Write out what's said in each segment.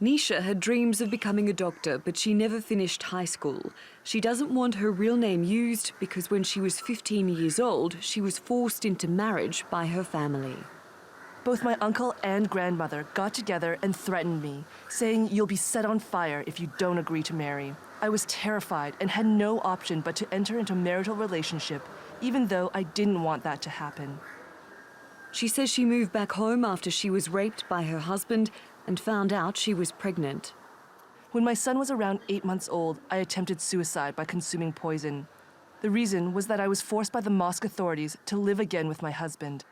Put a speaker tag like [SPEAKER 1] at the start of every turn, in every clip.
[SPEAKER 1] Neesha had dreams of becoming a doctor, but she never finished high school. She doesn't want her real name used because when she was 15 years old, she was forced into marriage by her family.
[SPEAKER 2] Both my uncle and grandmother got together and threatened me, saying you'll be set on fire if you don't agree to marry. I was terrified and had no option but to enter into a marital relationship, even though I didn't want that to happen.
[SPEAKER 1] She says she moved back home after she was raped by her husband and found out she was pregnant.
[SPEAKER 2] When my son was around 8 months old, I attempted suicide by consuming poison. The reason was that I was forced by the mosque authorities to live again with my husband.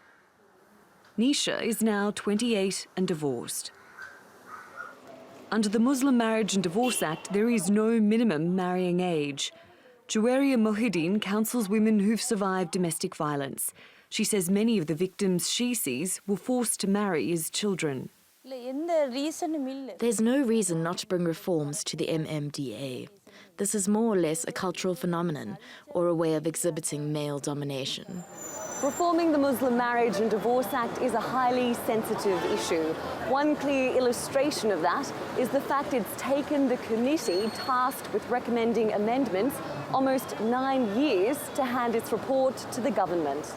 [SPEAKER 1] Neesha is now 28 and divorced. Under the Muslim Marriage and Divorce Act, there is no minimum marrying age. Juwairiya Mohideen counsels women who've survived domestic violence. She says many of the victims she sees were forced to marry as children.
[SPEAKER 3] There's no reason not to bring reforms to the MMDA. This is more or less a cultural phenomenon or a way of exhibiting male domination.
[SPEAKER 1] Reforming the Muslim Marriage and Divorce Act is a highly sensitive issue. One clear illustration of that is the fact it's taken the committee tasked with recommending amendments almost 9 years to hand its report to the government.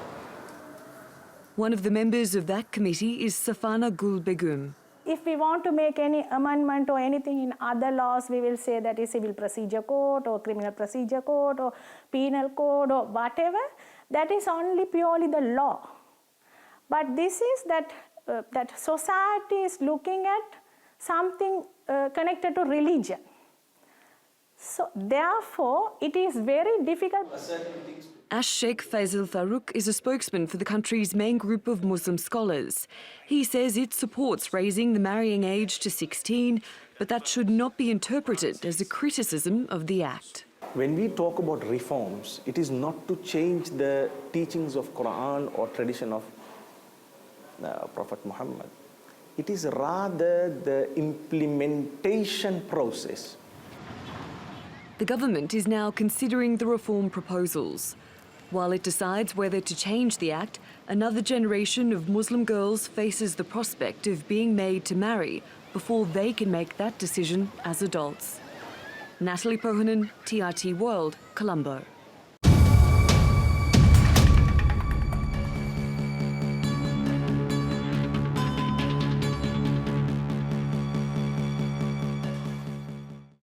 [SPEAKER 1] One of the members of that committee is Safana Begum.
[SPEAKER 4] If we want to make any amendment or anything in other laws, we will say that is Civil Procedure Code or Criminal Procedure Code or Penal Code or whatever. That is only purely the law. But this is that society is looking at something connected to religion. So therefore, it is very difficult.
[SPEAKER 1] Sheikh Faisal Farouk is a spokesman for the country's main group of Muslim scholars. He says it supports raising the marrying age to 16, but that should not be interpreted as a criticism of the act.
[SPEAKER 5] When we talk about reforms, it is not to change the teachings of Quran or tradition of Prophet Muhammad. It is rather the implementation process.
[SPEAKER 1] The government is now considering the reform proposals. While it decides whether to change the act, another generation of Muslim girls faces the prospect of being made to marry before they can make that decision as adults. Natalie Poyhonen, TRT World, Colombo.